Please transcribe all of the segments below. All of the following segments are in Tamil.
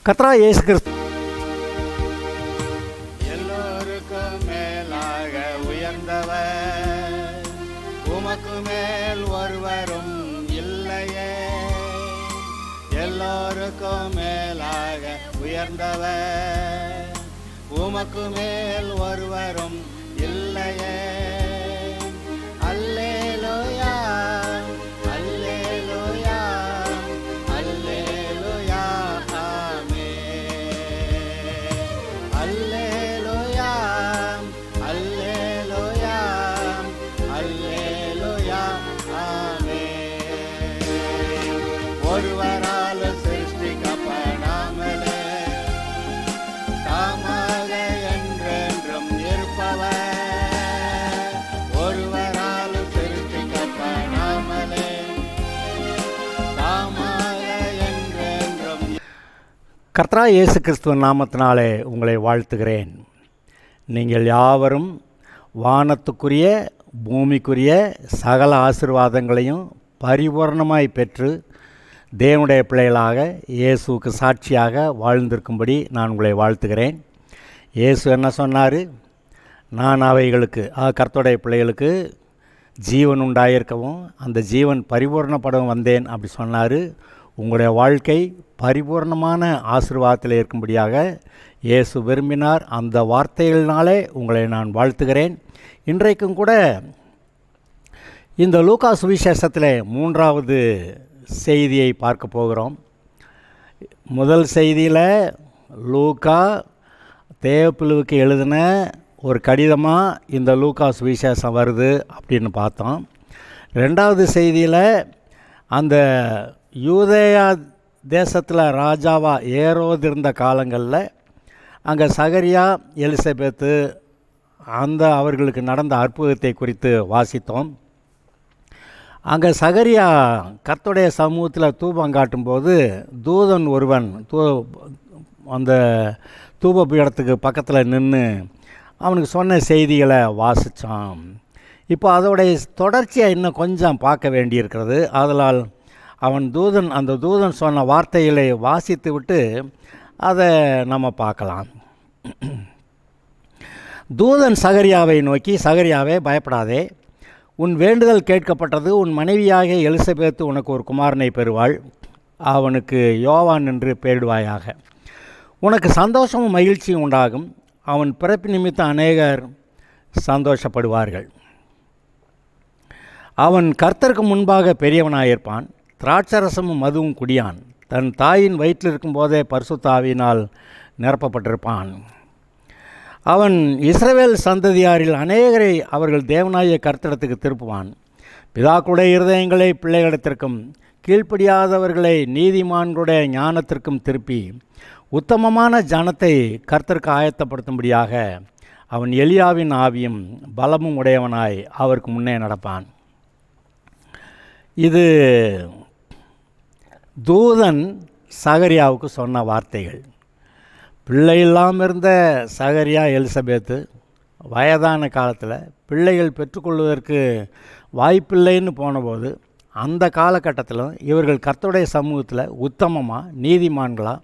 கர்த்தராகிய இயேசு கிறிஸ்து எல்லோருக்கும் மேலாக உயர்ந்தவர், உமக்கு மேல் ஒருவரும் இல்லையே. எல்லோருக்கும் மேலாக உயர்ந்தவர், உமக்கு மேல் ஒருவரும் இல்லையே. அல்லேலூயா, அல்லேலூயா, அல்லேலூயா, ஆமென். அல்லேலூயா, அல்லேலூயா, அல்லேலூயா, ஆமென். ஒருவரால் சிருஷ்டிக்கப்படாமலே தாமாக என்றென்றும் இருப்பவர், ஒருவரால் சிருஷ்டிக்கப்படாமலே தாமாக என்றென்றும். கர்த்தராகிய இயேசு கிறிஸ்துவின் நாமத்தினாலே உங்களை வாழ்த்துகிறேன். நீங்கள் யாவரும் வானத்துக்குரிய பூமிக்குரிய சகல ஆசீர்வாதங்களையும் பரிபூர்ணமாய் பெற்று தேவனுடைய பிள்ளைகளாக இயேசுவுக்கு சாட்சியாக வாழ்ந்திருக்கும்படி நான் உங்களை வாழ்த்துகிறேன். இயேசு என்ன சொன்னார்? நான் அவைகளுக்கு கர்த்தருடைய பிள்ளைகளுக்கு ஜீவன் உண்டாயிருக்கவும் அந்த ஜீவன் பரிபூர்ணப்படவும் வந்தேன் அப்படி சொன்னார். உங்களுடைய வாழ்க்கை பரிபூர்ணமான ஆசீர்வாதத்தில் இருக்கும்படியாக இயேசு விரும்பினார். அந்த வார்த்தைகளினாலே உங்களை நான் வாழ்த்துகிறேன். இன்றைக்கும் கூட இந்த லூக்கா சுவிசேஷத்தில் 3வது செய்தியை பார்க்க போகிறோம். முதல் செய்தியில் லூக்கா தேவப்பிலுவுக்கு எழுதின ஒரு கடிதமாக இந்த லூக்கா சுவிசேஷம் வருது அப்படின்னு பார்த்தோம். 2வது செய்தியில் அந்த யூதேயா தேசத்தில் ராஜாவா ஏரோது இருந்த காலங்களில் அங்கே சகரியா எலிசபெத்து அவர்களுக்கு நடந்த அற்புதத்தை குறித்து வாசித்தோம். அங்கே சகரியா கர்த்தருடைய சமூகத்தில் தூபம் காட்டும்போது தூதன் ஒருவன் அந்த தூப பீடத்துக்கு பக்கத்தில் நின்று அவனுக்கு சொன்ன செய்திகளை வாசித்தான். இப்போ அதோடைய தொடர்ச்சியை இன்னும் கொஞ்சம் பார்க்க வேண்டியிருக்கிறது. அதனால் அந்த தூதன் சொன்ன வார்த்தைகளை வாசித்து விட்டு அதை நம்ம பார்க்கலாம். தூதன் சகரியாவை நோக்கி, சகரியாவே பயப்படாதே, உன் வேண்டுதல் கேட்கப்பட்டது. உன் மனைவியாகிய எலிசபெத்து உனக்கு ஒரு குமாரனை பெறுவாள். அவனுக்கு யோவான் என்று பெயரிடுவாயாக. உனக்கு சந்தோஷமும் மகிழ்ச்சியும் உண்டாகும். அவன் பிறப்பு நிமித்தம் அநேகர் சந்தோஷப்படுவார்கள். அவன் கர்த்தருக்கு முன்பாக பெரியவனாயிருப்பான். திராட்சரசமும் மதுவும் குடியான். தன் தாயின் வயிற்றில் இருக்கும்போதே பரிசுத்த ஆவியினால் நிரப்பப்பட்டிருப்பான். அவன் இஸ்ரவேல் சந்ததியாரில் அநேகரை அவர்கள் தேவனாகிய கர்த்தரிடத்துக்கு திருப்புவான். பிதாக்களுடைய இருதயங்களை பிள்ளைகளிடத்திற்கும் கீழ்ப்படியாதவர்களை நீதிமான்களுடைய ஞானத்திற்கும் திருப்பி உத்தமமான ஜனத்தை கர்த்தருக்கு ஆயத்தப்படுத்தும்படியாக அவன் எலியாவின் ஆவியும் பலமும் உடையவனாய் அவருக்கு முன்னே நடப்பான். இது தூதன் சகரியாவுக்கு சொன்ன வார்த்தைகள். பிள்ளை இல்லாமல் இருந்த சகரியா எலிசபெத்து வயதான காலத்தில் பிள்ளைகள் பெற்றுக்கொள்வதற்கு வாய்ப்பில்லைன்னு போனபோது அந்த காலகட்டத்திலும் இவர்கள் கர்த்தருடைய சமூகத்தில் உத்தமமாக நீதிமான்களாக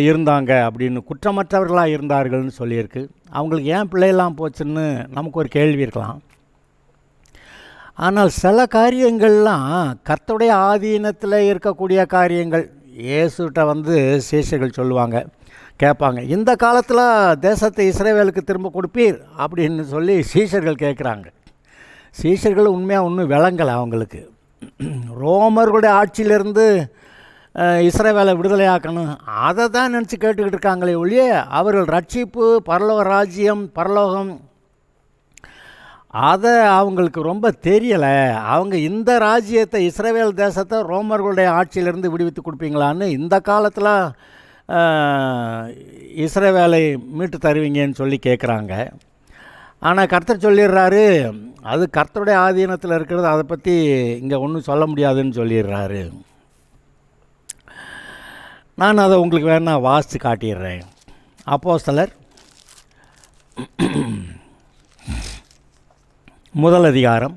இருந்தாங்க அப்படின்னு, குற்றமற்றவர்களாக இருந்தார்கள்னு சொல்லியிருக்கு. அவங்களுக்கு ஏன் பிள்ளையெல்லாம் போச்சுன்னு நமக்கு ஒரு கேள்வி இருக்கலாம். ஆனால் சில காரியங்கள்லாம் கர்த்தருடைய ஆதீனத்தில் இருக்கக்கூடிய காரியங்கள். இயேசுகிட்ட சீஷர்கள் சொல்லுவாங்க, கேட்பாங்க, இந்த காலத்தில் தேசத்தை இஸ்ரவேலுக்கு திரும்ப கொடுப்பீர் அப்படின்னு சொல்லி சீஷர்கள் கேட்குறாங்க. சீஷர்கள் உண்மையாக ஒன்றும் விளங்கலை அவங்களுக்கு. ரோமர்களுடைய ஆட்சியிலிருந்து இஸ்ரவேலை விடுதலையாக்கணும், அதை தான் நினச்சி கேட்டுக்கிட்டு இருக்காங்களே ஒழிய அவர்கள் ரட்சிப்பு, பரலோக ராஜ்யம், பரலோகம் அதை அவங்களுக்கு ரொம்ப தெரியலை. அவங்க இந்த ராஜ்யத்தை, இஸ்ரவேல் தேசத்தை ரோமர்களுடைய ஆட்சியிலிருந்து விடுவித்து கொடுப்பீங்களான்னு, இந்த காலத்தில் இஸ்ரவேலை மீட்டு தருவீங்கன்னு சொல்லி கேட்குறாங்க. ஆனால் கர்த்தர் சொல்லிடுறாரு, அது கர்த்தருடைய ஆதீனத்தில் இருக்கிறது, அதை பற்றி இங்கே ஒன்றும் சொல்ல முடியாதுன்னு சொல்லிடுறாரு. நான் அதை உங்களுக்கு வேணால் வாசித்து காட்டிடுறேன். அப்போஸ்தலர் 1 அதிகாரம்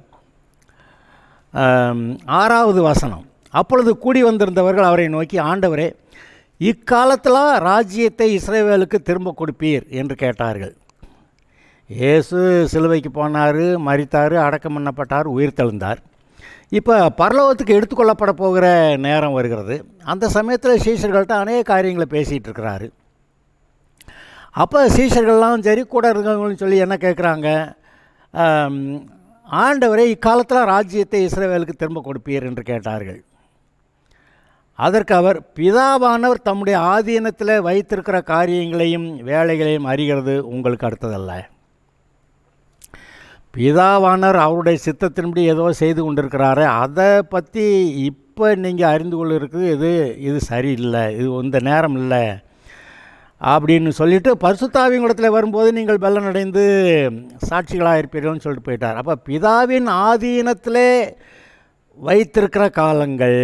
6வது வசனம். அப்பொழுது கூடி வந்திருந்தவர்கள் அவரை நோக்கி, ஆண்டவரே, இக்காலத்தில் ராஜ்யத்தை இஸ்ரவேலுக்கு திரும்ப கொடுப்பீர் என்று கேட்டார்கள். இயேசு சிலுவைக்கு போனார், மரித்தார், அடக்கம் பண்ணப்பட்டார், உயிர் தெழுந்தார். இப்போ பரலோகத்துக்கு எடுத்துக்கொள்ளப்பட போகிற நேரம் வருகிறது. அந்த சமயத்தில் சீஷர்கள்ட்ட அநேக காரியங்களை பேசிகிட்டு இருக்கிறாரு. அப்போ சீஷர்கள்லாம் சரி கூட இருக்கவங்கன்னு சொல்லி என்ன கேட்குறாங்க, ஆண்டவரை இக்காலத்தில் ராஜ்யத்தை இஸ்ரவேலுக்கு திரும்ப கொடுப்பீர் என்று கேட்டார்கள். அதற்கு அவர், பிதாவானவர் தம்முடைய ஆதீனத்தில் வைத்திருக்கிற காரியங்களையும் வேலைகளையும் அறிகிறது உங்களுக்கு அடுத்ததல்ல. பிதாவானவர் அவருடைய சித்தத்தின்படி ஏதோ செய்து கொண்டிருக்கிறாரு, அதை பற்றி இப்போ நீங்கள் அறிந்து கொள்ள இருக்குது இது சரியில்லை, இது இந்த நேரம் இல்லை அப்படின்னு சொல்லிவிட்டு பரிசுத்தாவியிடத்தில் வரும்போது நீங்கள் பலனடைந்து சாட்சிகளாக இருப்பீர்கள்னு சொல்லிட்டு போயிட்டார். அப்போ பிதாவின் ஆதீனத்திலே வைத்திருக்கிற காலங்கள்.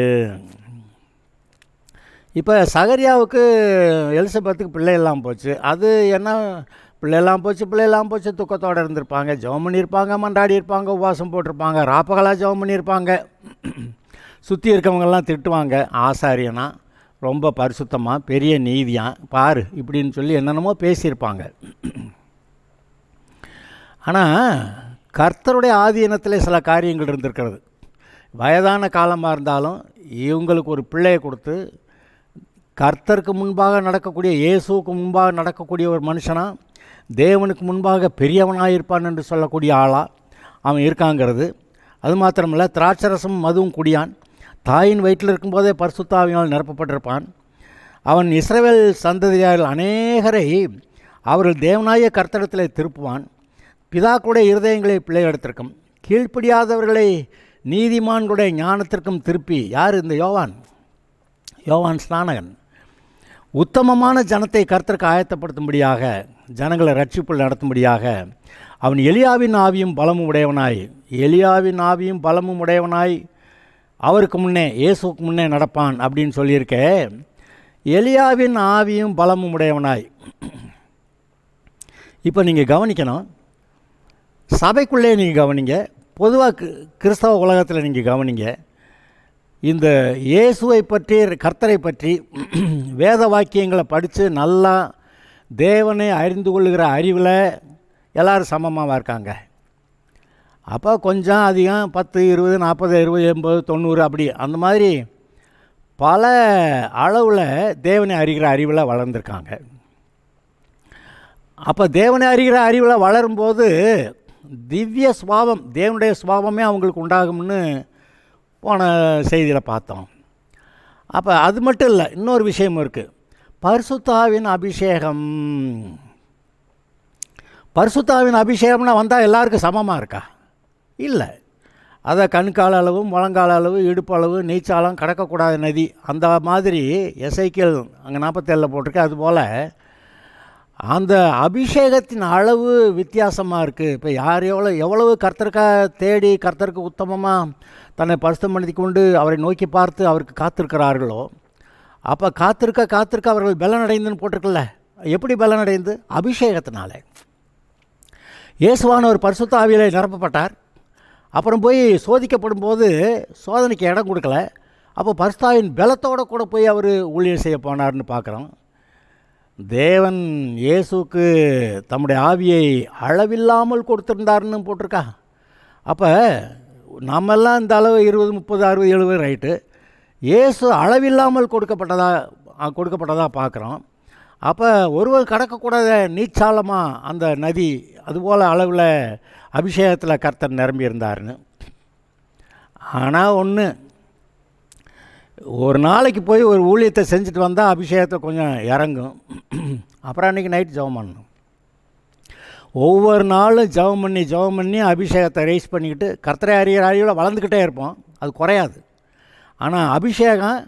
இப்போ சகரியாவுக்கு எலிசபெத்துக்கு பிள்ளையெல்லாம் போச்சு. அது என்ன, பிள்ளையெல்லாம் போச்சு துக்கத்தோடு இருந்திருப்பாங்க, ஜெபம் பண்ணியிருப்பாங்க, மன்றாடி இருப்பாங்க, உபவாசம் போட்டிருப்பாங்க, ராப்பகலாக ஜெபம் பண்ணியிருப்பாங்க. சுற்றி இருக்கவங்கெல்லாம் திட்டுவாங்க, ஆசாரியனா ரொம்ப பரிசுத்தமாக பெரிய நீதியாக பாரு இப்படின்னு சொல்லி என்னென்னமோ பேசியிருப்பாங்க. ஆனால் கர்த்தருடைய ஆதீனத்தில் சில காரியங்கள் இருந்திருக்கிறது. வயதான காலமாக இருந்தாலும் இவங்களுக்கு ஒரு பிள்ளையை கொடுத்து கர்த்தருக்கு முன்பாக நடக்கக்கூடிய, இயேசுவுக்கு முன்பாக நடக்கக்கூடிய ஒரு மனுஷனாக, தேவனுக்கு முன்பாக பெரியவனாக இருப்பான் என்று சொல்லக்கூடிய ஆளாக அவன் இருக்காங்கிறது. அது மாத்திரமில்லை, திராட்சரசம் மதுவும் குடியான், தாயின் வயிற்றில் இருக்கும்போதே பரிசுத்த ஆவியினால் நிரப்பப்பட்டிருப்பான். அவன் இஸ்ரவேல் சந்ததியாரில் அநேகரை அவர்கள் தேவனாய கர்த்தரிடத்தில் திருப்புவான். பிதாக்களுடைய இருதயங்களை பிள்ளைகளிடத்திற்கும், கீழ்ப்படியாதவர்களை நீதிமான்களுடைய ஞானத்திற்கும் திருப்பி, யார் இந்த யோவான் ஸ்நானகன், உத்தமமான ஜனத்தை கர்த்தருக்கு ஆயத்தப்படுத்தும்படியாக, ஜனங்களை ரட்சிப்புள் நடத்தும்படியாக அவன் எலியாவின் ஆவியும் பலமும் உடையவனாய் அவருக்கு முன்னே, இயேசுக்கு முன்னே நடப்பான் அப்படின்னு சொல்லியிருக்க. எலியாவின் ஆவியும் பலமும் உடையவனாய். இப்போ நீங்கள் கவனிக்கணும், சபைக்குள்ளே நீங்கள் கவனிங்க, பொதுவாக கிறிஸ்தவ உலகத்தில் நீங்கள் கவனிங்க. இந்த இயேசுவை பற்றி, கர்த்தரை பற்றி வேத வாக்கியங்களை படித்து நல்லா தேவனை அறிந்து கொள்ளுகிற அறிவில் எல்லோரும் சமமாக இருக்காங்க. அப்போ கொஞ்சம் அதிகம் 10, 20, 40, 60, 80, 90 அப்படி அந்த மாதிரி பல அளவில் தேவனை அறிகிற அறிவில் வளர்ந்துருக்காங்க. அப்போ தேவனை அறிகிற அறிவில் வளரும்போது திவ்ய சுபாவம், தேவனுடைய சுபாவமே அவங்களுக்கு உண்டாகும்னு போன செய்தியில் பார்த்தோம். அப்போ அது மட்டும் இல்லை, இன்னொரு விஷயமும் இருக்குது, பரிசுத்தாவின் அபிஷேகம். பரிசுத்தாவின் அபிஷேகம்னா வந்தால் எல்லாருக்கும் சமமாக இருக்கா? இல்லை. அதை கண்கால அளவு, முழங்கால அளவு, இடுப்பு அளவு, நீச்சாலம், கடக்கக்கூடாத நதி, அந்த மாதிரி எசைக்கியல் அங்கே 47 போட்டிருக்கு. அதுபோல் அந்த அபிஷேகத்தின் அளவு வித்தியாசமாக இருக்குது. இப்போ யார் எவ்வளவு கர்த்தருக்காக தேடி, கர்த்தருக்கு உத்தமமாக தன்னை பரிசுத்தப்படுத்தி கொண்டு அவரை நோக்கி பார்த்து அவருக்கு காத்திருக்கிறார்களோ, அப்போ காத்திருக்க அவர்கள் பலனடைந்துன்னு போட்டிருக்குல்ல. எப்படி பலனடைந்து? அபிஷேகத்தினால. இயேசுவான ஒரு பரிசுத்த ஆவியிலே நிரப்பப்பட்டார். அப்புறம் போய் சோதிக்கப்படும் போது சோதனைக்கு இடம் கொடுக்கல. அப்போ பரிசுத்தாவின் பலத்தோடு கூட போய் அவர் ஊழியம் செய்ய போனார்னு பார்க்குறோம். தேவன் இயேசுக்கு தம்முடைய ஆவியை அளவில்லாமல் கொடுத்துருந்தாருன்னு போட்டிருக்கா. அப்போ நம்மெல்லாம் இந்த அளவு 20, 30, 60, 70 ரைட்டு. இயேசு அளவில்லாமல் கொடுக்கப்பட்டதாக பார்க்குறோம். அப்போ ஒருவர் கடக்கக்கூடாத நீச்சாலமாக அந்த நதி, அதுபோல் அளவில் அபிஷேகத்தில் கர்த்தர் நிரம்பி இருந்தாருன்னு. ஆனால் ஒன்று, ஒரு நாளைக்கு போய் ஒரு ஊழியத்தை செஞ்சுட்டு வந்தால் அபிஷேகத்தை கொஞ்சம் இறங்கும். அப்புறம் அன்றைக்கி நைட் ஜெபம் பண்ணணும். ஒவ்வொரு நாளும் ஜெபம் பண்ணி அபிஷேகத்தை ரைஸ் பண்ணிக்கிட்டு கர்த்தரை அறிவில் வளர்ந்துக்கிட்டே இருப்போம். அது குறையாது. ஆனால் அபிஷேகம்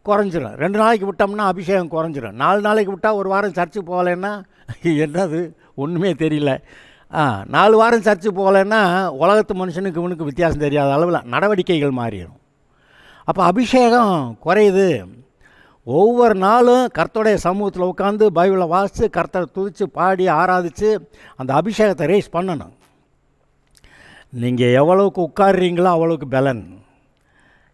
குறைஞ்சிரும். 2 நாளைக்கு விட்டோம்னா அபிஷேகம் குறைஞ்சிரும். 4 நாளைக்கு விட்டால், ஒரு வாரம் சர்ச்சுக்கு போகலைன்னா என்னது ஒன்றுமே தெரியல. 4 வாரம் சர்ச்சுக்கு போகலைன்னா உலகத்து மனுஷனுக்கு இவனுக்கு வித்தியாசம் தெரியாத அளவில் நடவடிக்கைகள் மாறிடும். அப்போ அபிஷேகம் குறையுது. ஒவ்வொரு நாளும் கர்த்தருடைய சமூகத்தில் உட்காந்து பைபிளை வாசித்து கர்த்தரை துதித்து பாடி ஆராதித்து அந்த அபிஷேகத்தை ரைஸ் பண்ணணும். நீங்கள் எவ்வளவுக்கு உட்காடுறீங்களோ அவ்வளோக்கு பலன்.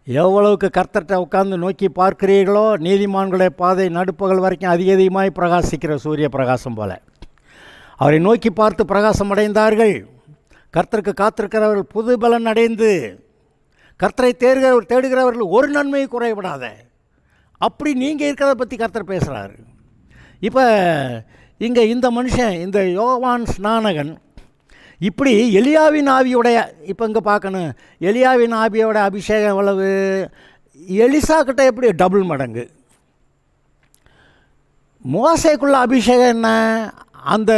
எவ்வளவுக்கு கர்த்தர்கிட்ட உட்கார்ந்து நோக்கி பார்க்கிறீர்களோ நீதிமான்களுடைய பாதை நடுப்பகல் வரைக்கும் அதிகமாய் பிரகாசிக்கிற சூரிய பிரகாசம் போல அவரை நோக்கி பார்த்து பிரகாசம் அடைந்தார்கள். கர்த்தருக்கு காத்திருக்கிறவர்கள் புது பலன் அடைந்து கர்த்தரை தேடுகிறவர்கள் ஒரு நன்மையை குறைவிடாத. அப்படி நீங்கள் இருக்கிறத பற்றி கர்த்தர் பேசுகிறாரு. இப்போ இங்கே இந்த மனுஷன், இந்த யோவான் ஸ்நானகன் இப்படி எலியாவின் ஆவியுடைய, இப்போ இங்கே பார்க்கணும், எலியாவின் ஆவியோட அபிஷேகம் எவ்வளவு, எலிசா கிட்ட எப்படி டபுள் மடங்கு. மோசேக்குள்ள அபிஷேகம் என்ன, அந்த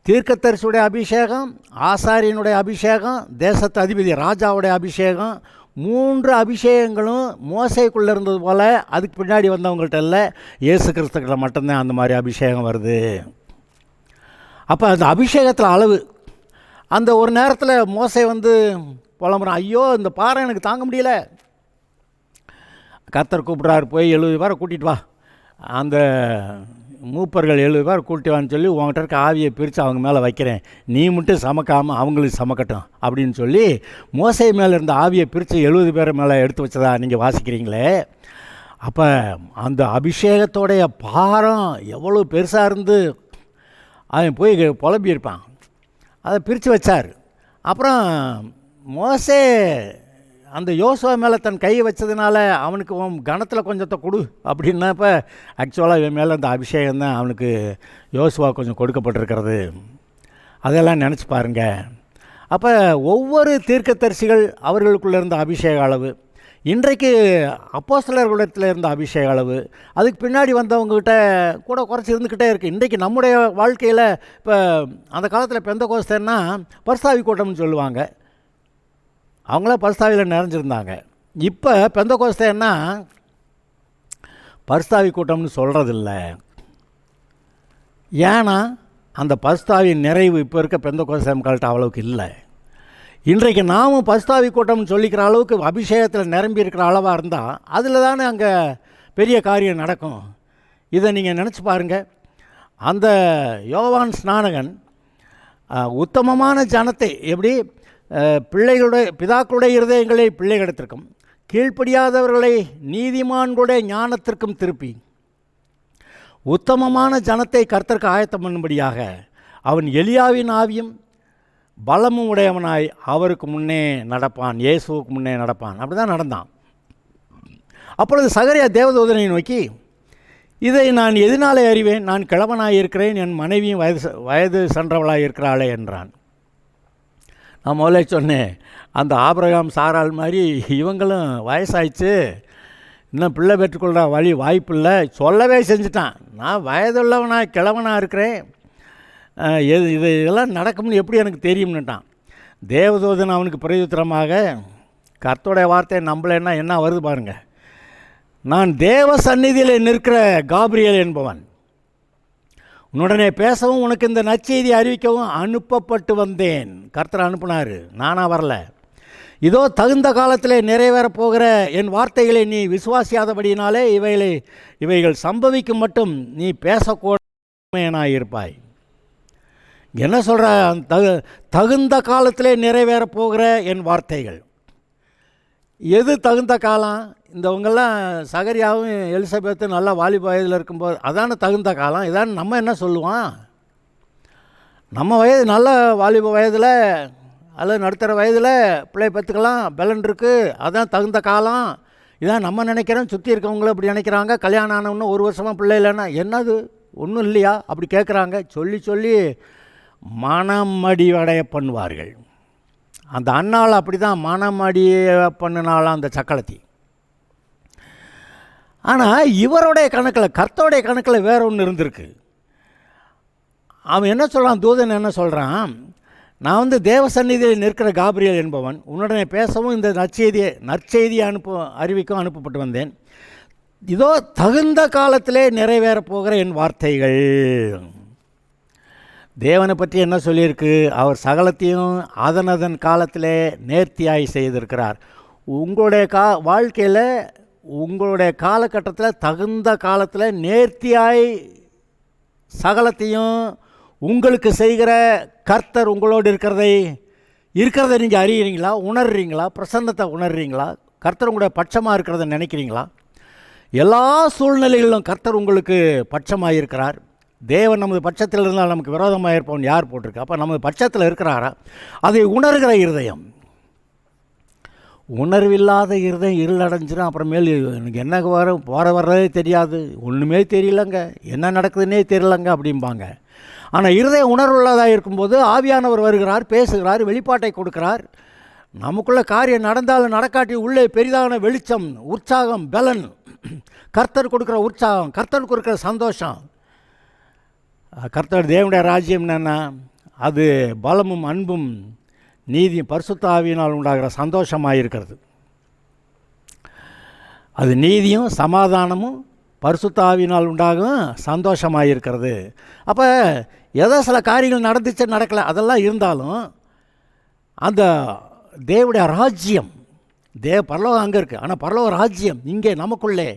தீர்க்கதரிசியுடைய அபிஷேகம், ஆசாரியனுடைய அபிஷேகம், தேசத்து அதிபதி ராஜாவுடைய அபிஷேகம், 3 அபிஷேகங்களும் மோசேக்குள்ளே இருந்தது போல் அதுக்கு பின்னாடி வந்தவங்கள்ட்ட இல்லை, இயேசு கிறிஸ்துக்கிட்ட மட்டும்தான் அந்த மாதிரி அபிஷேகம் வருது. அப்போ அந்த அபிஷேகத்தில் அளவு. அந்த ஒரு நேரத்தில் மோசே புலம்புறான், ஐயோ இந்த பாறை எனக்கு தாங்க முடியல. கர்த்தர் கூப்பிட்றாரு, போய் 70 பேரை கூட்டிகிட்டு வா, அந்த மூப்பர்கள் 70 பேர் கூட்டிவான்னு சொல்லி உங்கள்கிட்ட இருக்க ஆவியை பிரித்து அவங்க மேலே வைக்கிறேன், நீ மட்டும் சமக்காமல் அவங்களுக்கு சமக்கட்டும் அப்படின்னு சொல்லி மோசே மேலே இருந்த ஆவியை பிரித்து 70 பேர் மேலே எடுத்து வச்சதா நீங்கள் வாசிக்கிறீங்களே. அப்போ அந்த அபிஷேகத்தோடைய பாரம் எவ்வளோ பெருசாக இருந்து அவன் போய் புலம்பியிருப்பான். அதை பிரித்து வச்சார். அப்புறம் மோசே அந்த யோசுவா மேலே தன் கையை வச்சதுனால அவனுக்கு கணத்தில் கொஞ்சத்தை கொடு அப்படின்னப்ப ஆக்சுவலாக இவன் மேலே அந்த அபிஷேகம் தான் அவனுக்கு யோசுவா கொஞ்சம் கொடுக்கப்பட்டிருக்கிறது. அதெல்லாம் நினச்சி பாருங்க. அப்போ ஒவ்வொரு தீர்க்கதரிசிகள் அவர்களுக்குள்ளே இருந்த அபிஷேக அளவு, இன்றைக்கு அப்போஸ்தலர்களிடத்தில் இருந்த அபிஷேக அளவு, அதுக்கு பின்னாடி வந்தவங்ககிட்ட கூட குறைச்சி இருந்துக்கிட்டே இருக்குது. இன்றைக்கு நம்முடைய வாழ்க்கையில் இப்போ அந்த காலத்தில் பெந்தகோஸ்தேன்னா பரிசுத்த கூட்டம்னு சொல்லுவாங்க, அவங்களாம் பரிசுத்தாவியில் நிறைஞ்சிருந்தாங்க. இப்போ பெந்தகோஸ்தேன்னா பரிசுத்த கூட்டம்னு சொல்கிறதில்ல. ஏன்னா அந்த பரிசுத்தாவின் நிறைவு இப்போ இருக்க பெந்தகோஸ்தே மக்கள்கிட்ட அவ்வளவுக்கு இல்லை. இன்றைக்கு நாமும் பரிசுத்த கூட்டம்னு சொல்லிக்கிற அளவுக்கு அபிஷேகத்தில் நிரம்பி இருக்கிற அளவாக இருந்தால் அதில் தானே அங்கே பெரிய காரியம் நடக்கும். இதை நீங்கள் நினச்சி பாருங்கள். அந்த யோவான் ஸ்நானகன் உத்தமமான ஜனத்தை எப்படி பிள்ளைகளுடைய பிதாக்களுடைய இருதயங்களை பிள்ளைகளிடத்திற்கும் கீழ்ப்படியாதவர்களை நீதிமான்களுடைய ஞானத்திற்கும் திருப்பி உத்தமமான ஜனத்தை கர்த்தருக்கு ஆயத்தம் பண்ணும்படியாக அவன் எலியாவின் ஆவியும் பலமும் உடையவனாய் அவருக்கு முன்னே நடப்பான், இயேசுவுக்கு முன்னே நடப்பான். அப்படி தான் நடந்தான். அப்பொழுது சகரியா தேவதூதனை நோக்கி, இதை நான் எதனாலே அறிவேன், நான் கிழவனாக இருக்கிறேன், என் மனைவியும் வயது சென்றவளாக இருக்கிறாளே என்றான். நான் முதல்ல சொன்னேன், அந்த ஆபிரகாம் சாராள் மாதிரி இவங்களும் வயசாயிடுச்சு, இன்னும் பிள்ளை பெற்றுக்கொள்கிற வாய்ப்பு இல்லை, சொல்லவே செஞ்சுட்டான். நான் வயதுள்ளவனாக கிழவனாக இருக்கிறேன், இதெல்லாம் நடக்கும்னு எப்படி எனக்கு தெரியும்னுட்டான். தேவதூதன் அவனுக்கு பிரயுத்தரமாக, கர்த்தருடைய வார்த்தையை நம்பலைன்னா என்ன வருது பாருங்கள், நான் தேவ சந்நிதியில் நிற்கிற காபிரியல் என்பவன், உன்னுடனே பேசவும் உனக்கு இந்த நற்செய்தி அறிவிக்கவும் அனுப்பப்பட்டு வந்தேன். கர்த்தர் அனுப்புனார், நானாக வரல. இதோ தகுந்த காலத்திலே நிறைவேறப் போகிற என் வார்த்தைகளை நீ விசுவாசியாதபடியினாலே இவைகள் சம்பவிக்கும் மட்டும் நீ பேசக்கூடாயிருப்பாய். என்ன சொல்கிற, தகுந்த காலத்திலே நிறைவேறப் போகிற என் வார்த்தைகள். எது தகுந்த காலம்? இந்தவங்கெல்லாம் சகரியாவும் எலிசபெத்தும் நல்லா வாலிப வயதில் இருக்கும்போது அதான தகுந்த காலம். இதான் நம்ம என்ன சொல்லுவோம், நம்ம வயது நல்ல வாலிப வயதில் அல்லது நடுத்தர வயதில் பிள்ளை பெற்றுக்கலாம், பலன் இருக்குது, அதான் தகுந்த காலம். இதான் நம்ம நினைக்கிறோம். சுற்றி இருக்கவங்களும் அப்படி நினைக்கிறாங்க. கல்யாணம் ஆனவொன்னு 1 வருஷமாக பிள்ளை இல்லைன்னா என்னது ஒன்றும் இல்லையா அப்படி கேட்குறாங்க. சொல்லி சொல்லி மனமடி அடைய பண்ணுவார்கள். அந்த அண்ணாள் அப்படி தான் மனமடிய பண்ணினாலாம் அந்த சக்களத்தி. ஆனால் இவருடைய கணக்கில், கர்த்தருடைய கணக்கில் வேற ஒன்று இருந்திருக்கு. அவன் என்ன சொல்கிறான், தூதன் என்ன சொல்கிறான், நான் தேவ சந்நிதியில் நிற்கிற காபிரியல் என்பவன், உன்னுடனே பேசவும் இந்த நற்செய்தியை அறிவிக்கும் அனுப்பப்பட்டு வந்தேன். இதோ தகுந்த காலத்திலே நிறைவேறப் போகிற என் வார்த்தைகள். தேவனை பற்றி என்ன சொல்லியிருக்கு, அவர் சகலத்தையும் அதனதன் காலத்திலே நேர்த்தியாய் செய்திருக்கிறார். உங்களுடைய வாழ்க்கையில் உங்களுடைய காலகட்டத்தில் தகுந்த காலத்தில் நேர்த்தியாய் சகலத்தையும் உங்களுக்கு செய்கிற கர்த்தர் உங்களோடு இருக்கிறதை நீங்கள் அறிகிறீங்களா, உணர்றீங்களா, பிரசன்னத்தை உணர்றீங்களா, கர்த்தர் உங்களுடைய பட்சமாக இருக்கிறத நினைக்கிறீங்களா? எல்லா சூழ்நிலைகளிலும் கர்த்தர் உங்களுக்கு பட்சமாக இருக்கிறார். தேவன் நமது பட்சத்தில் இருந்தால் நமக்கு விரோதமாக இருப்பவன் யார் போட்டிருக்கு? அப்போ நமது பட்சத்தில் இருக்கிறாரா? அதை உணர்கிற இருதயம். உணர்வில்லாத இருதயம் இருளடைஞ்சிடும். அப்புறமேல் எனக்கு என்ன வர்றதே தெரியாது, ஒன்றுமே தெரியலங்க, என்ன நடக்குதுன்னே தெரியலங்க அப்படிம்பாங்க. ஆனால் இருதயம் உணர்வுள்ளதாக இருக்கும்போது ஆவியானவர் வருகிறார், பேசுகிறார், வெளிப்பாட்டை கொடுக்கிறார். நமக்குள்ள காரியம் நடந்தாலும் நடக்காட்டி உள்ளே பெரிதான வெளிச்சம், உற்சாகம், பலன், கர்த்தர் கொடுக்குற உற்சாகம், கர்த்தர் கொடுக்குற சந்தோஷம். கர்த்தர் தேவனுடைய ராஜ்யம் என்னென்னா அது பலமும் அன்பும் நீதியும் பரிசுத்த ஆவியினால் உண்டாகிற சந்தோஷமாக இருக்கிறது. அது நீதியும் சமாதானமும் பரிசுத்த ஆவியினால் உண்டாகும் சந்தோஷமாக இருக்கிறது. அப்போ ஏதோ சில காரியங்கள் நடந்துச்சு நடக்கலை அதெல்லாம் இருந்தாலும் அந்த தேவனுடைய ராஜ்யம் பரலோகம் அங்கே இருக்குது. ஆனால் பரலோக ராஜ்யம் இங்கே நமக்குள்ளே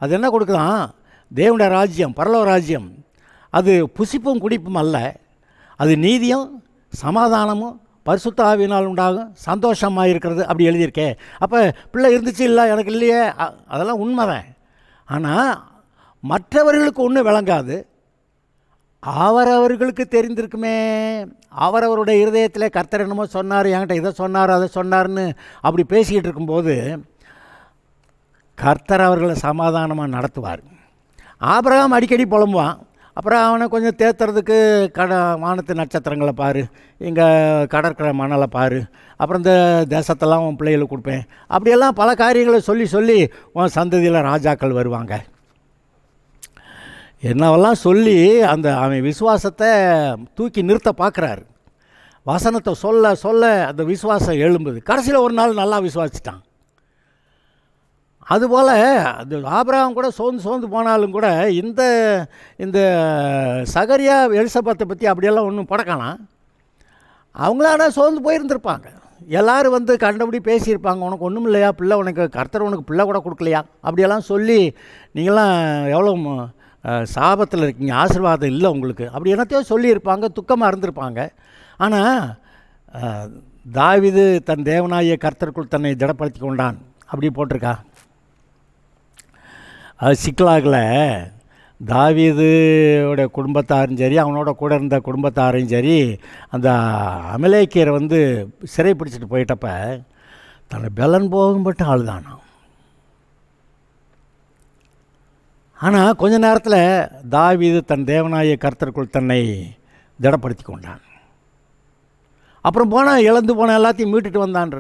அது என்ன கொடுக்குதான்? தேவனுடைய ராஜ்யம், பரலோக ராஜ்யம் அது புசிப்பும் குடிப்பும் அல்ல, அது நீதியும் சமாதானமும் பரிசுத்த ஆவியினால் உண்டாகும் சந்தோஷமாக இருக்கிறது. அப்படி எழுதியிருக்கே. அப்போ பிள்ளை இருந்துச்சு இல்லை எனக்கு இல்லையே, அதெல்லாம் உண்மைதான். ஆனால் மற்றவர்களுக்கு ஒன்றும் விளங்காது, அவரவர்களுக்கு தெரிந்திருக்குமே. அவரவருடைய இருதயத்தில் கர்த்தர் என்னமோ சொன்னார், என்கிட்ட இதை சொன்னார் அதை சொன்னார்னு அப்படி பேசிக்கிட்டு இருக்கும்போது கர்த்தர் அவர்களை சமாதானமாக நடத்துவார். ஆபிரகாம் அடிக்கடி புலம்புவான். அப்புறம் அவனை கொஞ்சம் தேத்துறதுக்கு வானத்து நட்சத்திரங்களை பாரு, இங்கே கடற்கரை மணலை பாரு, அப்புறம் இந்த தேசத்தெல்லாம் உன் பிள்ளைகளுக்கு கொடுப்பேன், அப்படியெல்லாம் பல காரியங்களை சொல்லி சொல்லி உன் சந்ததியில் ராஜாக்கள் வருவாங்க என்னவெல்லாம் சொல்லி அந்த அவன் விசுவாசத்தை தூக்கி நிறுத்த பார்க்குறாரு. வசனத்தை சொல்ல சொல்ல அந்த விசுவாசம் எழும்புது. கடைசியில் ஒரு நாள் நல்லா விசுவாசிட்டான். அதுபோல் அது ஆபிரகாம் கூட சோர்ந்து போனாலும் கூட இந்த இந்த சகரியா எலிசபெத்தை பற்றி அப்படியெல்லாம் ஒன்றும் படக்கானாம். அவங்களான சோர்ந்து போயிருந்திருப்பாங்க. எல்லோரும் வந்து கண்டபடி பேசியிருப்பாங்க, உனக்கு ஒன்றும் இல்லையா பிள்ளை, உனக்கு கர்த்தர் உனக்கு பிள்ளை கூட கொடுக்கலையா, அப்படியெல்லாம் சொல்லி நீங்களாம் எவ்வளோ சாபத்தில் இருக்கீங்க, ஆசீர்வாதம் இல்லை உங்களுக்கு, அப்படி என்னத்தையோ சொல்லியிருப்பாங்க, துக்கமாக இருந்திருப்பாங்க. ஆனால் தாவீது தன் தேவனாகிய கர்த்தருக்குள் தன்னை திடப்படுத்தி கொண்டான் அப்படி போட்டிருக்கா. அது சிக்கலாகில் தாவீதுடைய குடும்பத்தாரும் சரி, அவனோட கூட இருந்த குடும்பத்தாரையும் சரி, அந்த அமலேக்கியரை வந்து சிறை பிடிச்சிட்டு போயிட்டப்ப தன்னை பலன் போகும்பட்டு ஆளுதானா. ஆனால் கொஞ்ச நேரத்தில் தாவீது தன் தேவனாகிய கர்த்தருக்குள் தன்னை திடப்படுத்தி கொண்டான். அப்புறம் போனால் இழந்து போன எல்லாத்தையும் மீட்டுட்டு வந்தான்.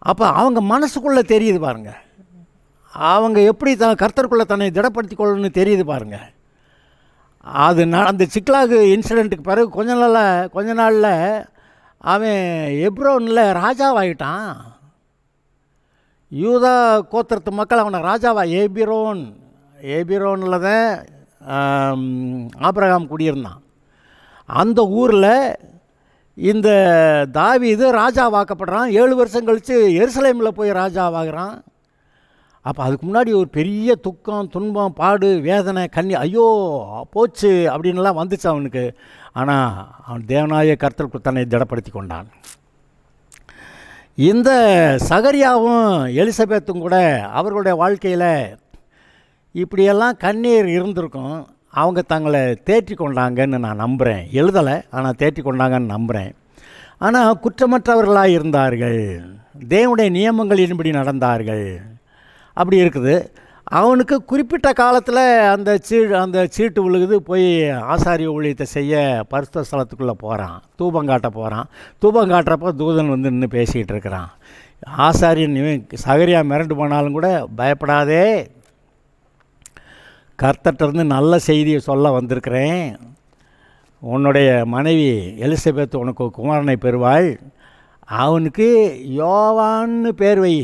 அப்போ அவங்க மனசுக்குள்ளே தெரியுது பாருங்கள், அவங்க எப்படி கர்த்தருக்குள்ளே தன்னை திடப்படுத்தி கொள்ளணும்னு தெரியுது பாருங்கள். அது அந்த சிக்லாகு இன்சிடெண்ட்டுக்கு பிறகு கொஞ்ச நாளில் அவன் எப்ரோனில் ராஜாவாகிட்டான். யூதா கோத்திரத்து மக்கள் அவனை ராஜாவா ஏபிரோனில் தான் ஆபிரகாம் குடியிருந்தான். அந்த ஊரில் இந்த தாவீது ராஜாவாக்கப்படுறான். 7 வருஷம் கழித்து எருசலேமில் போய் ராஜாவாகிறான். அப்போ அதுக்கு முன்னாடி ஒரு பெரிய துக்கம், துன்பம், பாடு, வேதனை, ஐயோ போச்சு அப்படின்லாம் வந்துச்சு அவனுக்கு. ஆனால் அவன் தேவனாய கர்த்தருக்கு தன்னை திடப்படுத்தி கொண்டான். இந்த சகரியாவும் எலிசபெத்தும் கூட அவர்களுடைய வாழ்க்கையில் இப்படியெல்லாம் கண்ணீர் இருந்திருக்கும். அவங்க தங்களை தேற்றி கொண்டாங்கன்னு நான் நம்புகிறேன். எழுதலை, ஆனால் தேற்றி கொண்டாங்கன்னு நம்புகிறேன். ஆனால் குற்றமற்றவர்களாக இருந்தார்கள், தேவனுடைய நியமங்களின்படி நடந்தார்கள். அப்படி இருக்குது. அவனுக்கு குறிப்பிட்ட காலத்தில் அந்த சீட்டு விழுகுது. போய் ஆசாரிய ஊழியத்தை செய்ய பரிசுத்த ஸ்தலத்துக்குள்ளே போகிறான், தூபம் காட்ட போகிறான். தூபம் காட்டுறப்போ தூதன் வந்து நின்று பேசிக்கிட்டு இருக்கிறான். ஆசாரியன் சகரியா மிரண்டு போனாலும் கூட பயப்படாதே, கர்த்தர்கிட்டருந்து நல்ல செய்தியை சொல்ல வந்திருக்கிறேன். உன்னுடைய மனைவி எலிசபெத் உனக்கு குமாரனை பெறுவாள், அவனுக்கு யோவான்னு பேர் வை.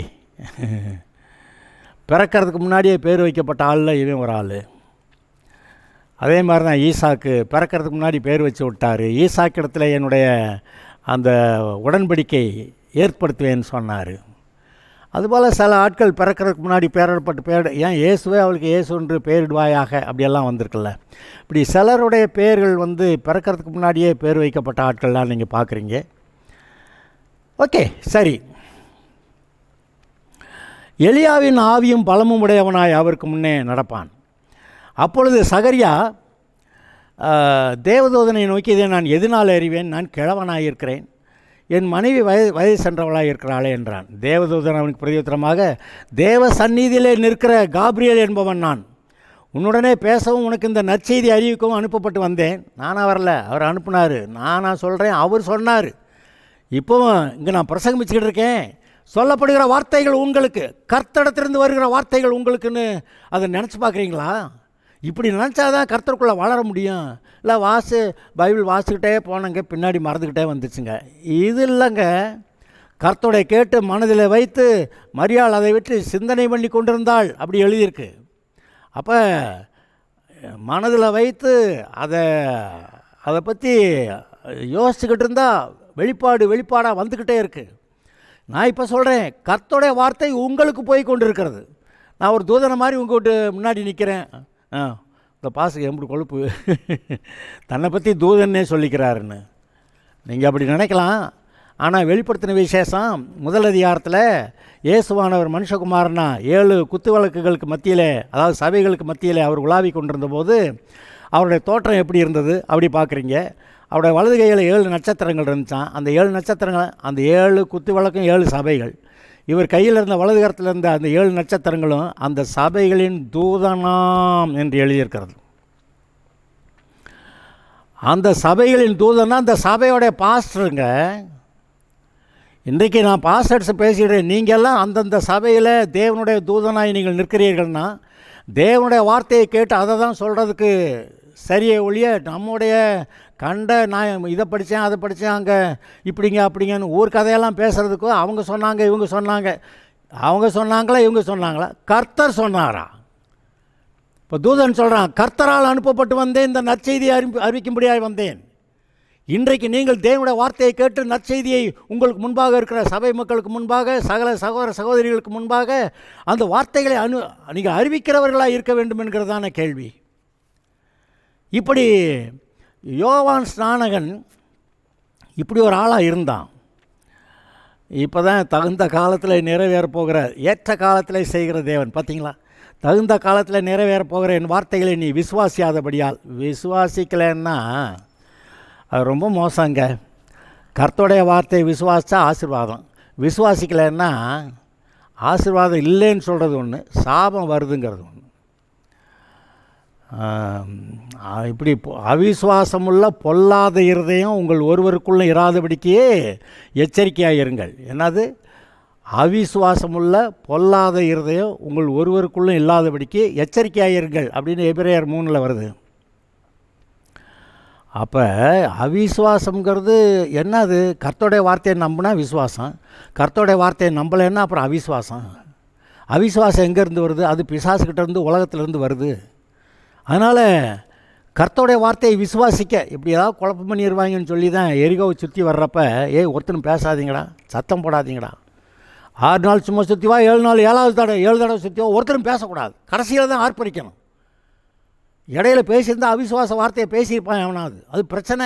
பிறக்கிறதுக்கு முன்னாடியே பேர் வைக்கப்பட்ட ஆளில் இவன் ஒரு ஆள். அதே மாதிரி தான் ஈசாக்கு பிறக்கிறதுக்கு முன்னாடி பேர் வச்சு விட்டார். ஈசாக்கு இடத்துல என்னுடைய அந்த உடன்படிக்கை ஏற்படுத்துவேன்னு சொன்னார். அதுபோல் சில ஆட்கள் பிறக்கிறதுக்கு முன்னாடி பேரிடப்பட்டு ஏன் இயேசுவே அவளுக்கு இயேசுன்று பேரிடுவாயாக அப்படியெல்லாம் வந்திருக்குல்ல. இப்படி சிலருடைய பேர்கள் வந்து பிறக்கிறதுக்கு முன்னாடியே பேர் வைக்கப்பட்ட ஆட்கள்லாம் நீங்கள் பார்க்குறீங்க. ஓகே, சரி. எலியாவின் ஆவியும் பலமும் உடையவனாய் அவருக்கு முன்னே நடப்பான். அப்பொழுது சகரியா தேவதூதனை நோக்கி, இதை நான் எதனால் அறிவேன்? நான் கிழவனாயிருக்கிறேன், என் மனைவி வயது சென்றவளாக இருக்கிறாளே என்றான். தேவதூதன் அவனுக்கு பிரதியுத்தரமாக, தேவ சந்நிதியிலே நிற்கிற காப்ரியேல் என்பவன் நான். உன்னுடனே பேசவும் உனக்கு இந்த நற்செய்தி அறிவிக்கவும் அனுப்பப்பட்டு வந்தேன். நானாக வரல, அவர் அனுப்புனார். நானாக சொல்கிறேன், அவர் சொன்னார். இப்போவும் இங்கே நான் பிரசங்கிச்சுக்கிட்டு இருக்கேன். சொல்லப்படுகிற வார்த்தைகள் உங்களுக்கு, கர்த்தரிடத்திலிருந்து வருகிற வார்த்தைகள் உங்களுக்குன்னு அதை நினச்சி பார்க்குறீங்களா? இப்படி நினச்சாதான் கர்த்தருக்குள்ளே வளர முடியும். இல்லை பைபிள் வாசிக்கிட்டே போனங்க, பின்னாடி மறந்துக்கிட்டே வந்துச்சுங்க. இது இல்லைங்க. கர்த்தருடைய கேட்டு மனதில் வைத்து மரியாள் அதை விட்டு சிந்தனை பண்ணி கொண்டிருந்தாள், அப்படி எழுதியிருக்கு. அப்போ மனதில் வைத்து அதை பற்றி யோசிச்சுக்கிட்டு இருந்தால் வெளிப்பாடாக வந்துக்கிட்டே இருக்குது. நான் இப்போ சொல்கிறேன், கர்த்தருடைய வார்த்தை உங்களுக்கு போய் கொண்டு இருக்கிறது. நான் ஒரு தூதனை மாதிரி உங்கள்கிட்ட முன்னாடி நிற்கிறேன். இந்த பாசுக்கு எப்படி கொழுப்பு தன்னை பற்றி தூதன்னே சொல்லிக்கிறாருன்னு நீங்கள் அப்படி நினைக்கலாம். ஆனால் வெளிப்படுத்தின விசேஷம் முதல் அதிகாரத்தில் இயேசுவானவர் மனுஷகுமாரனா 7 குத்து விளக்குகளுக்கு மத்தியிலே, அதாவது சபைகளுக்கு மத்தியிலே அவர் உலாவி கொண்டிருந்த போது அவருடைய தோற்றம் எப்படி இருந்தது அப்படி பார்க்குறீங்க. அவருடைய வலது கையில் 7 நட்சத்திரங்கள் இருந்துச்சான். அந்த 7 நட்சத்திரங்கள், அந்த 7 குத்து விளக்கும் 7 சபைகள். இவர் கையில் இருந்த வலது கரத்தில் இருந்த அந்த 7 நட்சத்திரங்களும் அந்த சபைகளின் தூதனாம் என்று எழுதியிருக்கிறது. அந்த சபைகளின் தூதனா அந்த சபையோடைய பாஸ்டருங்க. இன்றைக்கு நான் பாஸ்டர்ஸ் பேசிடுறேன். நீங்கள்லாம் அந்தந்த சபையில் தேவனுடைய தூதனாய் நீங்கள் நிற்கிறீர்கள்னா, தேவனுடைய வார்த்தையை கேட்டு அதை தான் சொல்கிறதுக்கு சரியே ஒழிய நம்முடைய நான் இதை படித்தேன் அதை படித்தேன் அங்கே இப்படிங்க அப்படிங்கன்னு ஊர் கதையெல்லாம் பேசுகிறதுக்கோ அவங்க சொன்னாங்க இவங்க சொன்னாங்க, அவங்க சொன்னாங்களா இவங்க சொன்னாங்களா? கர்த்தர் சொன்னாரா? இப்போ தூதன் சொல்கிறான், கர்த்தரால் அனுப்பப்பட்டு வந்தேன், இந்த நற்செய்தியை அறிவிக்கும்படியாக வந்தேன். இன்றைக்கு நீங்கள் தேவனுடைய வார்த்தையை கேட்டு நற்செய்தியை உங்களுக்கு முன்பாக இருக்கிற சபை மக்களுக்கு முன்பாக, சகல சகோதர சகோதரிகளுக்கு முன்பாக அந்த வார்த்தைகளை நீங்கள் அறிவிக்கிறவர்களாக இருக்க வேண்டும் என்கிறதான கேள்வி. இப்படி யோவான் ஸ்நானகன் இப்படி ஒரு ஆளாக இருந்தான். இப்போ தான் தகுந்த காலத்தில் நிறைவேறப் போகிற, ஏற்ற காலத்தில் செய்கிற தேவன். பார்த்தீங்களா? தகுந்த காலத்தில் நிறைவேறப் போகிற என் வார்த்தைகளை நீ விசுவாசியாதபடியால், விசுவாசிக்கலைன்னா அது ரொம்ப மோசங்க. கர்த்தருடைய வார்த்தையை விசுவாசித்தா ஆசீர்வாதம், விசுவாசிக்கலைன்னா ஆசீர்வாதம் இல்லைன்னு சொல்கிறது ஒன்று, சாபம் வருதுங்கிறது ஒன்று. இப்படி அவிசுவாசமுள்ள பொல்லாத இருதயம் உங்கள் ஒருவருக்குள்ளே இராதபடிக்கே எச்சரிக்கையாக இருங்கள். என்னது? அவிசுவாசமுள்ள பொல்லாத இருதயம் உங்கள் ஒருவருக்குள்ளே இல்லாதபடிக்கு எச்சரிக்கையாக இருங்கள் அப்படின்னு எபிரேயர் 3 வருது. அப்போ அவிசுவாசங்கிறது என்னது? கர்த்தருடைய வார்த்தையை நம்பினா விசுவாசம், கர்த்தருடைய வார்த்தையை நம்பலைன்னா அப்புறம் அவிசுவாசம். அவிசுவாசம் எங்கேருந்து வருது? அது பிசாசுக்கிட்டேருந்து, உலகத்திலேருந்து வருது. அதனால் கர்த்தருடைய வார்த்தையை விசுவாசிக்க, இப்படி ஏதாவது குழப்பம் பண்ணிடுவாங்கன்னு சொல்லி தான் எரிகோவை சுற்றி வர்றப்ப, ஒருத்தனும் பேசாதீங்கடா, சத்தம் போடாதீங்கடா, 6 நாள் சும்மா சுற்றி வா, 7 நாள் 7 தடவை சுற்றி வா, ஒருத்தரும் பேசக்கூடாது, கடைசியில் தான் ஆர்ப்பரிக்கணும். இடையில பேசியிருந்தால் அவிசுவாச வார்த்தையை பேசியிருப்பான் எவனாவது, அது பிரச்சனை.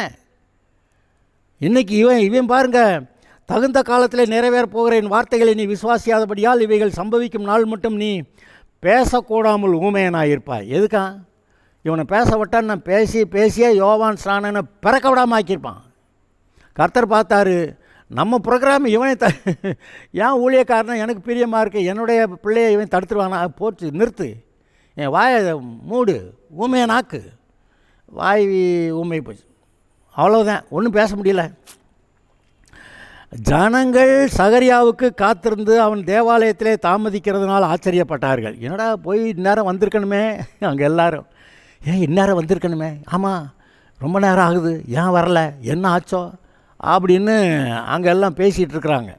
இன்றைக்கி இவன் பாருங்கள், தகுந்த காலத்தில் நிறைவேறப் போகிற என் வார்த்தைகளை நீ விசுவாசியாதபடியால் இவைகள் சம்பவிக்கும் நாள் மட்டும் நீ பேசக்கூடாமல் ஊமையனாக இருப்பாய். எதுக்கா? இவனை பேச விட்டான், நான் பேசியே யோவான் ஸ்நானனை பிறக்க விடாமல் ஆக்கியிருப்பான். கர்த்தர் பார்த்தாரு, நம்ம ப்ரோக்ராம் இவனை ஏன் ஊழியக்காரனை எனக்கு பிரியமாக இருக்குது, என்னுடைய பிள்ளையை இவன் தடுத்துருவானா, போச்சு நிறுத்து, என் வாயை மூடு, ஊமையை நாக்கு, வாய் ஊமை போச்சு, அவ்வளோதான், ஒன்றும் பேச முடியல. ஜனங்கள் சகரியாவுக்கு காத்திருந்து அவன் தேவாலயத்திலே தாமதிக்கிறதுனால ஆச்சரியப்பட்டார்கள். என்னடா போய் இந்நேரம் வந்திருக்கணுமே, அங்கே எல்லாரும் இந்நேரம் வந்திருக்கணுமே, ஆமாம் ரொம்ப நேரம் ஆகுது, ஏன் வரல, என்ன ஆச்சோ அப்படின்னு அங்கே எல்லாம் பேசிகிட்டு இருக்கிறாங்க.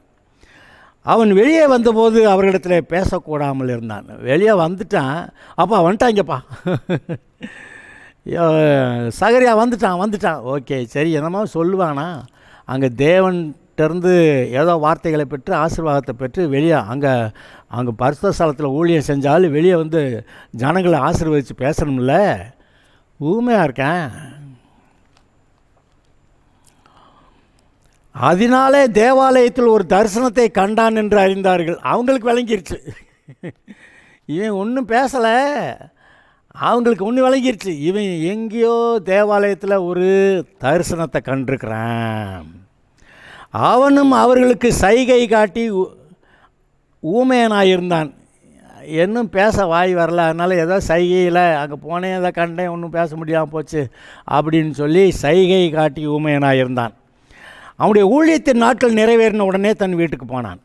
அவன் வெளியே வந்தபோது அவர்களிடத்தில் பேசக்கூடாமல் இருந்தான். வெளியே வந்துட்டான், அப்பா வந்துட்டாங்கப்பா, சகரியா வந்துட்டான், ஓகே சரி, என்னமோ சொல்லுவானா. அங்கே தேவன்கிட்டருந்து ஏதோ வார்த்தைகளை பெற்று ஆசீர்வாதத்தை பெற்று வெளியே அங்கே பரிசுத்த ஸ்தலத்தில் ஊழியம் செஞ்சாலும் வெளியே வந்து ஜனங்களை ஆசீர்வதித்து பேசணும்ல, ஊமையாக இருக்கேன். அதனாலே தேவாலயத்தில் ஒரு தரிசனத்தை கண்டான் என்று அறிந்தார்கள். அவங்களுக்கு விளங்கிருச்சு, இவன் ஒன்றும் பேசலை, அவங்களுக்கு ஒன்று விளங்கிருச்சு, இவன் எங்கேயோ தேவாலயத்தில் ஒரு தரிசனத்தை கண்டிருக்கிறான். அவனும் அவர்களுக்கு சைகை காட்டி ஊமையனாயிருந்தான். இன்னும் பேச வாய் வரல, அதனால் ஏதோ சைகையில் அங்கே போனேன், எதை கண்டேன், ஒன்றும் பேச முடியாமல் போச்சு அப்படின்னு சொல்லி சைகை காட்டி ஊமையனாயிருந்தான். அவனுடைய ஊழியத்தின் நாட்கள் நிறைவேறின உடனே தன் வீட்டுக்கு போனான்.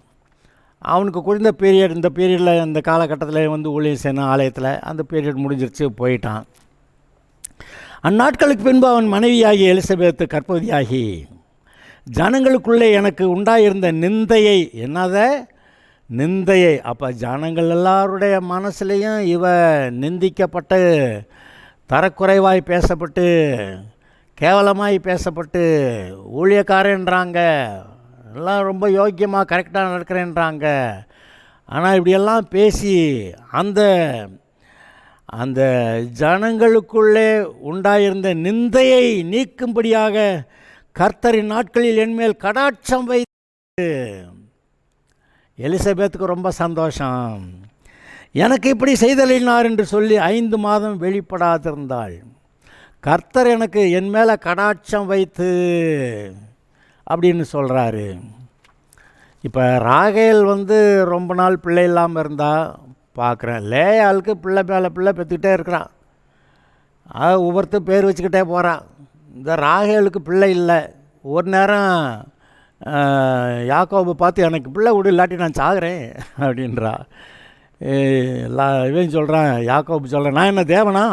அவனுக்கு குறைந்த பீரியட், இந்த பீரியடில் இந்த காலகட்டத்தில் வந்து ஊழியம் செய்யணும் ஆலயத்தில், அந்த பீரியட் முடிஞ்சிருச்சு, போயிட்டான். அந்நாட்களுக்கு பின்பு அவன் மனைவியாகி எலிசபெத்து கர்ப்பவதியாகி ஜனங்களுக்குள்ளே எனக்கு உண்டாயிருந்த நிந்தையை, என்னத நிந்தையை, அப்போ ஜனங்கள் எல்லாருடைய மனசுலேயும் இவ நிந்திக்கப்பட்டு, தரக்குறைவாய் பேசப்பட்டு, கேவலமாய் பேசப்பட்டு, ஊழியக்காரன்றாங்க, எல்லாம் ரொம்ப யோக்கியமாக கரெக்டாக நடக்கிறேன்றாங்க. ஆனால் இப்படியெல்லாம் பேசி அந்த அந்த ஜனங்களுக்குள்ளே உண்டாயிருந்த நிந்தையை நீக்கும்படியாக கர்த்தரின் நாட்களில் என்மேல் கடாட்சம் வைத்து, எலிசபெத்துக்கு ரொம்ப சந்தோஷம். எனக்கு இப்படி செய்தலினார் என்று சொல்லி 5 மாதம் வெளிப்படாதிருந்தாள். கர்த்தர் எனக்கு என் மேலே கடாட்சம் வைத்து அப்படின்னு சொல்கிறாரு. இப்போ ராகேல் வந்து ரொம்ப நாள் பிள்ளை இல்லாமல் இருந்தால் பார்க்குறேன். லேயாளுக்கு பிள்ளை மேலே பிள்ளை பெற்றுக்கிட்டே இருக்கிறான். ஒவ்வொருத்தர் பேர் வச்சுக்கிட்டே போகிறான். இந்த ராகேலுக்கு பிள்ளை இல்லை. ஒரு நேரம் யாக்கோபை பார்த்து எனக்கு பிள்ளை விடு, இல்லாட்டி நான் சாகிறேன் அப்படின்றா. இவன் சொல்கிறான், யாக்கோபு சொல்கிறேன், நான் என்ன தேவனா?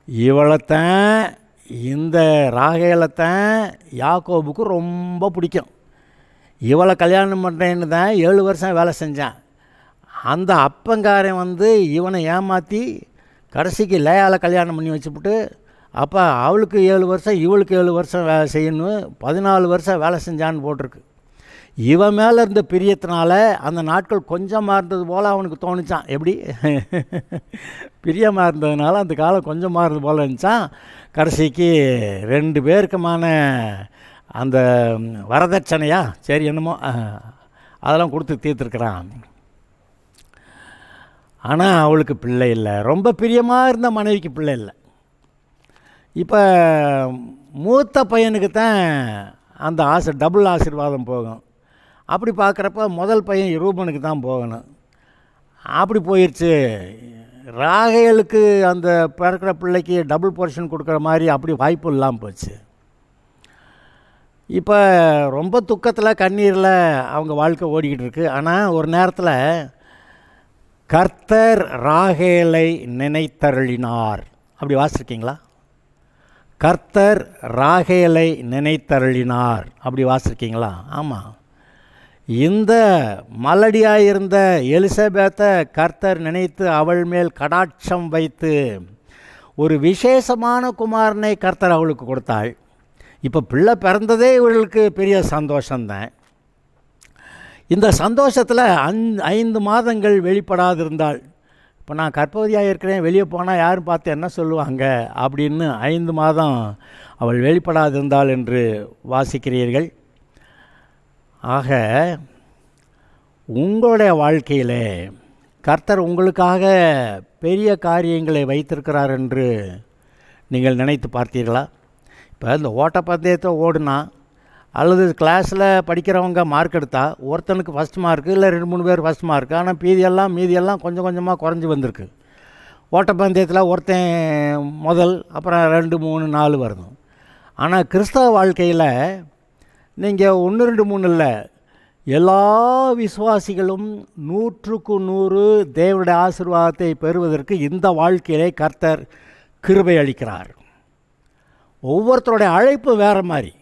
இவளைத்தான், இந்த ராகேலைத்தான் யாக்கோபுக்கு ரொம்ப பிடிக்கும். இவளை கல்யாணம் பண்ணுறேன்னு தான் 7 வருஷம் வேலை செஞ்சான். அந்த அப்பங்காரன் வந்து இவனை ஏமாற்றி கடைசிக்கு லேயால் கல்யாணம் பண்ணி வச்சுப்புட்டு, அப்போ அவளுக்கு 7 வருஷம் இவளுக்கு 7 வருஷம் வேலை செய்யணும், 14 வருஷம் வேலை செஞ்சான்னு போட்டிருக்கு. இவன் மேலே இருந்த பிரியத்தினால அந்த நாட்கள் கொஞ்சமாக இருந்தது போல் அவனுக்கு தோணுச்சான். எப்படி பிரியமாக இருந்ததுனால அந்த காலம் கொஞ்சமாக இருந்தது போல் இருந்துச்சான். கடைசிக்கு 2 பேருக்குமான அந்த வரதட்சணையா சரி என்னமோ அதெல்லாம் கொடுத்து தீர்த்துருக்குறான். ஆனால் அவளுக்கு பிள்ளை இல்லை. ரொம்ப பிரியமாக இருந்த மனைவிக்கு பிள்ளை இல்லை. இப்போ மூத்த பையனுக்கு தான் அந்த டபுள் ஆசீர்வாதம் போகும். அப்படி பார்க்குறப்ப முதல் பையன் ரூபனுக்கு தான் போகணும். அப்படி போயிடுச்சு. ராகேலுக்கு அந்த பிறக்கிற பிள்ளைக்கு டபுள் போர்ஷன் கொடுக்குற மாதிரி அப்படி வாய்ப்பு இல்லாமல் போச்சு. இப்போ ரொம்ப துக்கத்தில் கண்ணீரில் அவங்க வாழ்க்கை ஓடிக்கிட்டு இருக்கு. ஆனால் ஒரு நேரத்தில் கர்த்தர் ராகேலை நினைத்தருளினார். அப்படி வாசிருக்கீங்களா? கர்த்தர் ராகேலை நினைத்தருளினார். அப்படி வாசிருக்கீங்களா? ஆமாம். இந்த மலடியாக இருந்த எலிசபெத்தை கர்த்தர் நினைத்து அவள் மேல் கடாட்சம் வைத்து ஒரு விசேஷமான குமாரனை கர்த்தர் அவளுக்கு கொடுத்தாள். இப்போ பிள்ளை பிறந்ததே இவர்களுக்கு பெரிய சந்தோஷம்தான். இந்த சந்தோஷத்தில் 5 மாதங்கள் வெளிப்படாதிருந்தாள். இப்போ நான் கர்ப்பவதியாக இருக்கிறேன், வெளியே போனால் யாரும் பார்த்து என்ன சொல்லுவாங்க அப்படின்னு 5 மாதம் அவள் வெளிப்படாதிருந்தாள் என்று வாசிக்கிறீர்கள். ஆக உங்களுடைய வாழ்க்கையில் கர்த்தர் உங்களுக்காக பெரிய காரியங்களை வைத்திருக்கிறார் என்று நீங்கள் நினைத்து பார்த்தீர்களா? இப்போ இந்த ஓட்டப்பந்தயத்தை ஓடுனா அல்லது கிளாஸில் படிக்கிறவங்க மார்க் எடுத்தால் ஒருத்தனுக்கு ஃபஸ்ட் மார்க்கு இல்லை 2-3 பேர் ஃபஸ்ட் மார்க்கு. ஆனால் மீதியெல்லாம் கொஞ்சம் கொஞ்சமாக குறைஞ்சி வந்திருக்கு. ஓட்டப்பந்தயத்தில் ஒருத்தன் முதல், அப்புறம் 2, 3, 4 வரணும். ஆனால் கிறிஸ்தவ வாழ்க்கையில் நீங்கள் 1, 2, 3 இல்லை, எல்லா விசுவாசிகளும் 100க்கு 100 தேவனுடைய ஆசீர்வாதத்தை பெறுவதற்கு இந்த வாழ்க்கையிலே கர்த்தர் கிருபை அளிக்கிறார். ஒவ்வொருத்தருடைய அழைப்பு வேறு மாதிரி.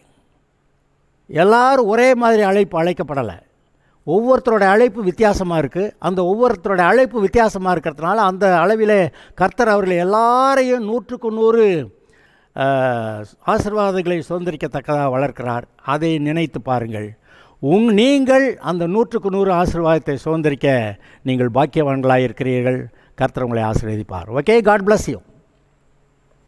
எல்லாரும் ஒரே மாதிரி அழைக்கப்படலை. ஒவ்வொருத்தருடைய அழைப்பு வித்தியாசமாக இருக்குது. அந்த ஒவ்வொருத்தருடைய அழைப்பு வித்தியாசமாக இருக்கிறதுனால அந்த அளவிலே கர்த்தர் அவர்கள் எல்லாரையும் 100க்கு 100 ஆசீர்வாதங்களை சுதந்திரிக்கத்தக்கதாக வளர்க்கிறார். அதை நினைத்து பாருங்கள். நீங்கள் அந்த 100க்கு 100 ஆசீர்வாதத்தை சுதந்திரிக்க நீங்கள் பாக்கியவான்களாக இருக்கிறீர்கள். கர்த்தர் உங்களை ஆசீர்வதிப்பார். Okay, God bless you.